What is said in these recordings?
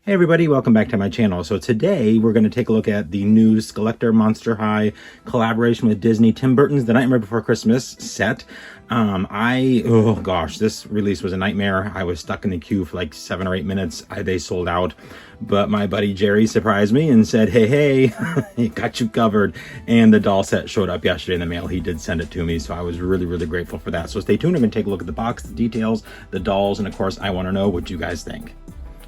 Hey everybody, welcome back to my channel. So today we're going to take a look at the new Skullector Monster High collaboration with Disney, Tim Burton's The Nightmare Before Christmas set. Oh gosh, this release was a nightmare. I was stuck in the queue for like 7 or 8 minutes. They sold out, but my buddy Jerry surprised me and said, hey, he got you covered. And the doll set showed up yesterday in the mail. He did send it to me, so I was really grateful for that. So stay tuned. I'm going to take a look at the box, the details, the dolls, and of course, I want to know what you guys think.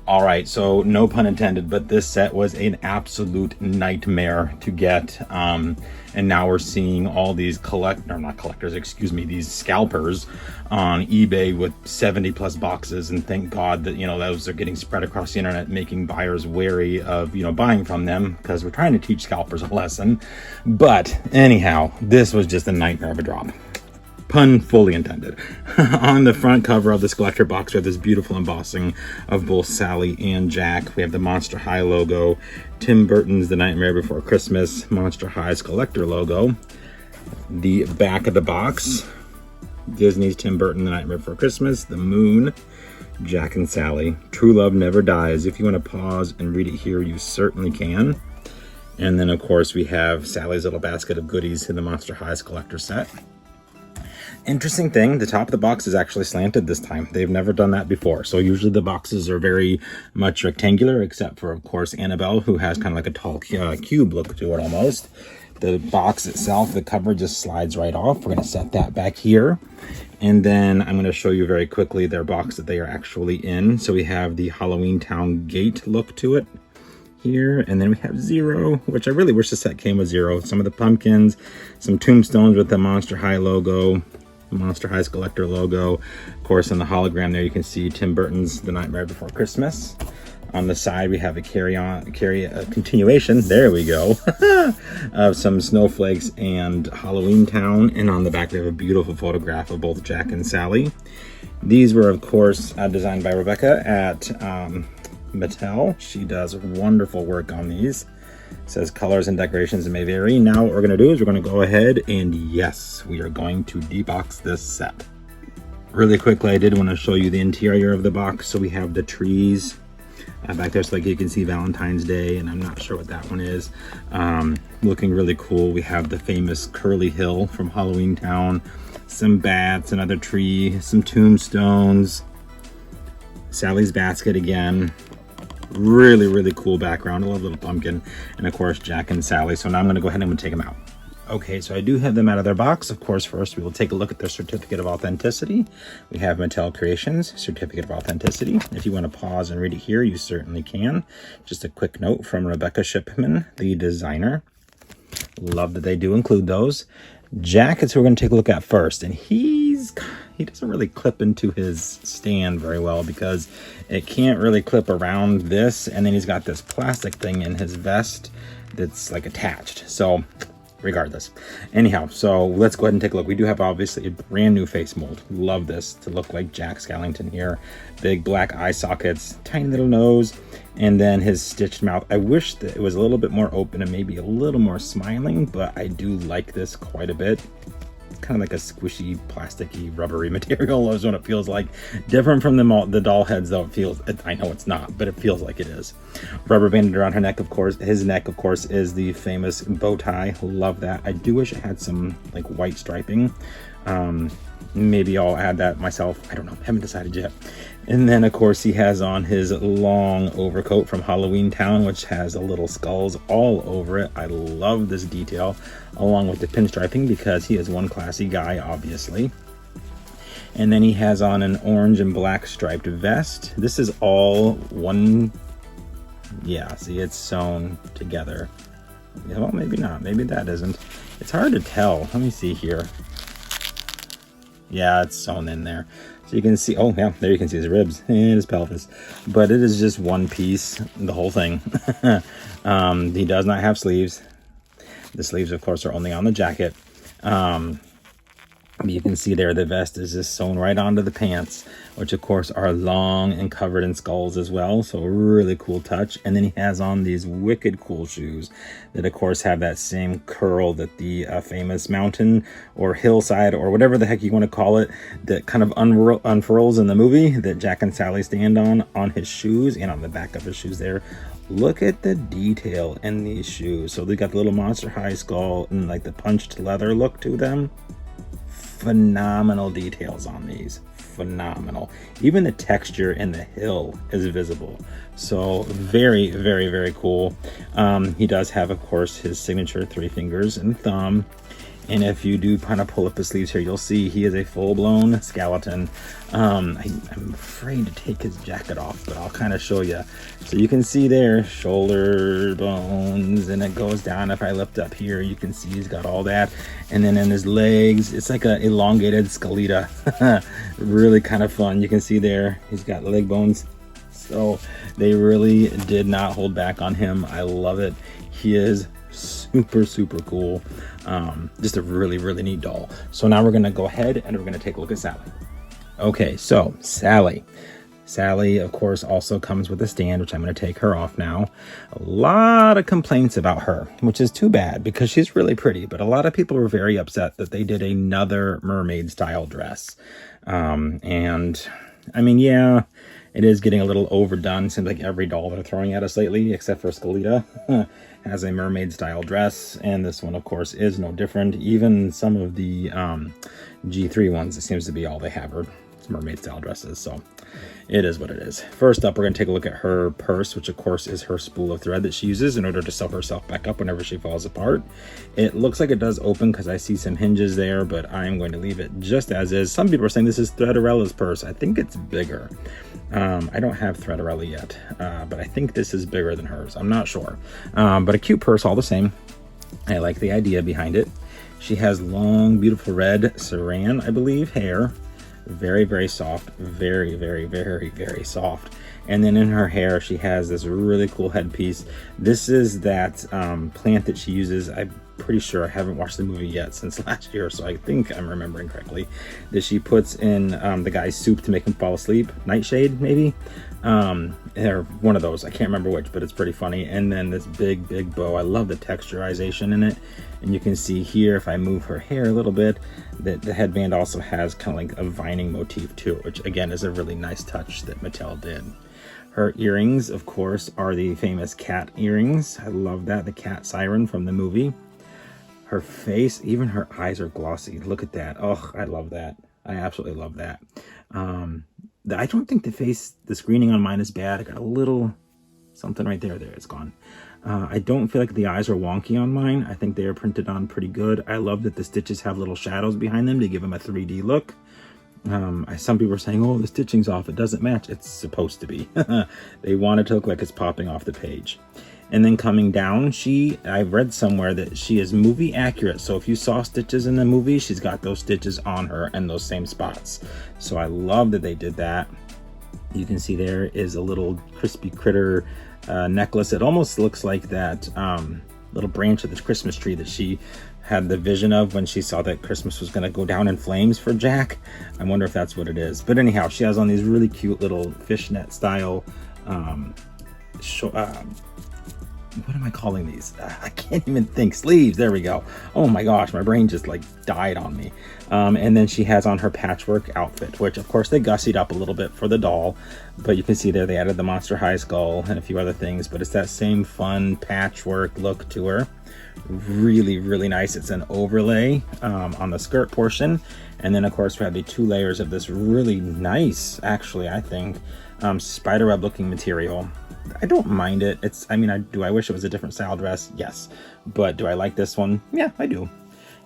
All right, so no pun intended, but this set was an absolute nightmare to get. And now we're seeing all these these scalpers on eBay with 70 plus boxes. And thank God that, those are getting spread across the internet, making buyers wary of, buying from them, because we're trying to teach scalpers a lesson. But anyhow, this was just a nightmare of a drop. Pun fully intended. On the front cover of the Skullector box, we have this beautiful embossing of both Sally and Jack. We have the Monster High logo, Tim Burton's The Nightmare Before Christmas, Monster High Skullector logo. The back of the box, Disney's Tim Burton The Nightmare Before Christmas, the moon, Jack and Sally. True love never dies. If you want to pause and read it here, you certainly can. And then, of course, we have Sally's little basket of goodies in the Monster High Skullector set. Interesting thing, the top of the box is actually slanted this time. They've never done that before. So usually the boxes are very much rectangular, except for, of course, Annabelle, who has kind of like a tall cube look to it almost. The box itself, the cover just slides right off. We're going to set that back here. And then I'm going to show you very quickly their box that they are actually in. So we have the Halloween Town gate look to it here, and then we have Zero, which I really wish the set came with Zero. Some of the pumpkins, some tombstones with the Monster High logo, Monster High Skullector logo. Of course, in the hologram there you can see Tim Burton's The Nightmare Before Christmas. On the side we have a continuation, there we go, of some snowflakes and Halloween Town. And on the back we have a beautiful photograph of both Jack and Sally. These were, of course, designed by Rebecca at Mattel. She does wonderful work on these. It says colors and decorations may vary. Now what we're going to do is we're going to go ahead and yes, we are going to debox this set. Really quickly, I did want to show you the interior of the box. So we have the trees back there, so like you can see Valentine's Day, and I'm not sure what that one is. Looking really cool. We have the famous Curly Hill from Halloween Town, some bats, another tree, some tombstones, Sally's basket again. Really cool background. I love little pumpkin, and of course Jack and Sally. So now I'm going to go ahead and take them out. Okay, so I do have them out of their box. Of course, first we will take a look at their certificate of authenticity. We have Mattel Creations certificate of authenticity. If you want to pause and read it here, you certainly can. Just a quick note from Rebecca Shipman, the designer. Love that they do include those. Jack is who we're going to take a look at first, and he doesn't really clip into his stand very well because it can't really clip around this, and then he's got this plastic thing in his vest that's like attached. So regardless, anyhow, so let's go ahead and take a look. We do have obviously a brand new face mold. Love this to look like Jack Skellington here. Big black eye sockets, tiny little nose, and then his stitched mouth. I wish that it was a little bit more open and maybe a little more smiling, but I do like this quite a bit. It's kind of like a squishy, plasticky, rubbery material is what it feels like. Different from the doll heads, though. I know it's not, but it feels like it is. Rubber banded around her neck, of course. His neck, of course, is the famous bow tie. Love that. I do wish it had some like white striping. Maybe I'll add that myself. I don't know. Haven't decided yet. And then, of course, he has on his long overcoat from Halloween Town, which has the little skulls all over it. I love this detail, along with the pinstriping, because he is one classy guy, obviously. And then he has on an orange and black striped vest. This is all one. Yeah, see, it's sewn together. Well, maybe not. Maybe that isn't. It's hard to tell. Let me see here. Yeah, it's sewn in there. So you can see, oh yeah, there you can see his ribs and his pelvis. But it is just one piece, the whole thing. He does not have sleeves. The sleeves, of course, are only on the jacket. You can see there the vest is just sewn right onto the pants, which of course are long and covered in skulls as well. So a really cool touch. And then he has on these wicked cool shoes that of course have that same curl that the famous mountain or hillside or whatever the heck you want to call it, that kind of unfurls in the movie that Jack and Sally stand on his shoes and on the back of his shoes there. Look at the detail in these shoes. So they got the little Monster High skull and like the punched leather look to them. Phenomenal details on these, phenomenal. Even the texture in the hill is visible, so very, very, very cool. He does have, of course, his signature 3 fingers and thumb, and if you do kind of pull up the sleeves here, you'll see he is a full-blown skeleton. I'm afraid to take his jacket off, but I'll kind of show you. So you can see there shoulder bones, and it goes down. If I lift up here, you can see he's got all that. And then in his legs, it's like an elongated skeleton. Really kind of fun. You can see there he's got leg bones. So they really did not hold back on him. I love it. He is super, super cool. Just a really, really neat doll. So now we're gonna go ahead and we're gonna take a look at Sally. Okay, so Sally, of course, also comes with a stand, which I'm going to take her off now. A lot of complaints about her, which is too bad because she's really pretty. But a lot of people were very upset that they did another mermaid style dress. And I mean, yeah, it is getting a little overdone. Seems like every doll they're throwing at us lately, except for Skullector, has a mermaid style dress. And this one, of course, is no different. Even some of the G3 ones, it seems to be all they have are mermaid style dresses. So it is what it is. First up, we're going to take a look at her purse, which of course is her spool of thread that she uses in order to sew herself back up whenever she falls apart. It looks like it does open because I see some hinges there, but I'm going to leave it just as is. Some people are saying this is Threaderella's purse. I think it's bigger. I don't have Threaderella yet, but I think this is bigger than hers. I'm not sure, but a cute purse all the same. I like the idea behind it. She has long, beautiful red saran, I believe, hair. Very, very soft. Very, very, very, very soft. And then in her hair, she has this really cool headpiece. This is that plant that she uses. I'm pretty sure, I haven't watched the movie yet since last year, so I think I'm remembering correctly, that she puts in the guy's soup to make him fall asleep. Nightshade, maybe? Or one of those. I can't remember which, but it's pretty funny. And then this big, big bow. I love the texturization in it. And you can see here, if I move her hair a little bit, that the headband also has kind of like a vining motif to it, which again is a really nice touch that Mattel did. Her earrings, of course, are the famous cat earrings. I love that, the cat siren from the movie. Her face, even her eyes are glossy. Look at that. Oh, I love that. I absolutely love that. I don't think the screening on mine is bad. I got a little something right there. There, it's gone. I don't feel like the eyes are wonky on mine. I think they are printed on pretty good. I love that the stitches have little shadows behind them to give them a 3D look. Some people are saying, oh, the stitching's off. It doesn't match. It's supposed to be. They want it to look like it's popping off the page. And then coming down, I've read somewhere that she is movie accurate. So if you saw stitches in the movie, she's got those stitches on her and those same spots. So I love that they did that. You can see there is a little crispy critter necklace. It almost looks like that little branch of the Christmas tree that she had the vision of when she saw that Christmas was going to go down in flames for Jack. I wonder if that's what it is. But anyhow, she has on these really cute little fishnet style what am I calling these? I can't even think. Sleeves. There we go. Oh my gosh, my brain just like died on me. And then she has on her patchwork outfit, which of course they gussied up a little bit for the doll, but you can see there they added the Monster High skull and a few other things, but it's that same fun patchwork look to her. Really, really nice. It's an overlay on the skirt portion. And then of course we have the 2 layers of this really nice, actually, I think, spiderweb looking material. I don't mind it. Do I wish it was a different style dress? Yes. But do I like this one? Yeah, I do.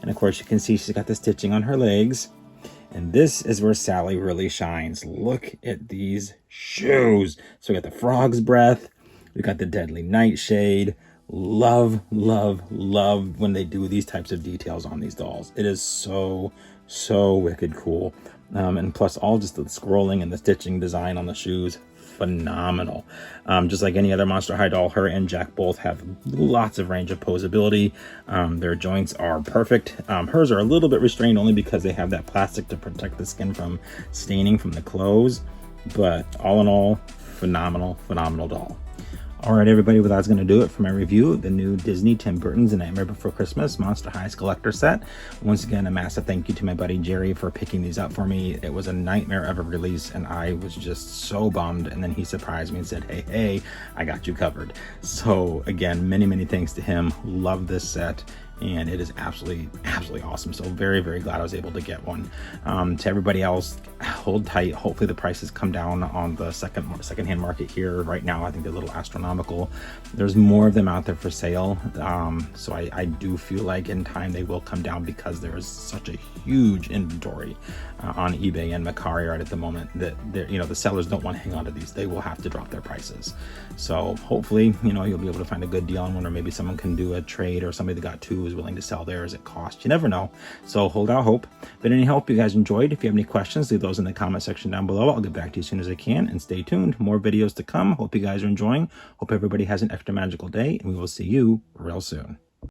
And of course you can see she's got the stitching on her legs. And this is where Sally really shines. Look at these shoes. So we got the frog's breath. We got the deadly nightshade. Love, love, love when they do these types of details on these dolls. It is so, so wicked cool. And plus all just the scrolling and the stitching design on the shoes. phenomenal. Just like any other Monster High doll, her and Jack both have lots of range of posability. Their joints are perfect. Hers are a little bit restrained only because they have that plastic to protect the skin from staining from the clothes. But all in all, phenomenal doll. All right, everybody, well, that's going to do it for my review of the new Disney Tim Burton's The Nightmare Before Christmas Monster High Skullector set. Once again, a massive thank you to my buddy Jerry for picking these up for me. It was a nightmare of a release, and I was just so bummed. And then he surprised me and said, hey, I got you covered. So again, many thanks to him. Love this set. And it is absolutely awesome. So very glad I was able to get one. To everybody else, hold tight. Hopefully the prices come down on the secondhand market here. Right now I think they're a little astronomical. There's more of them out there for sale, so I do feel like in time they will come down, because there is such a huge inventory on eBay and Mercari right at the moment that the sellers don't want to hang on to these. They will have to drop their prices. So hopefully you'll be able to find a good deal on one, or maybe someone can do a trade, or somebody that got two is willing to sell theirs at cost. You never know. So hold out hope. But anyhow, hope you guys enjoyed. If you have any questions, leave those in the comment section down below. I'll get back to you as soon as I can, and stay tuned. More videos to come. Hope you guys are enjoying. Hope everybody has an extra magical day, and we will see you real soon.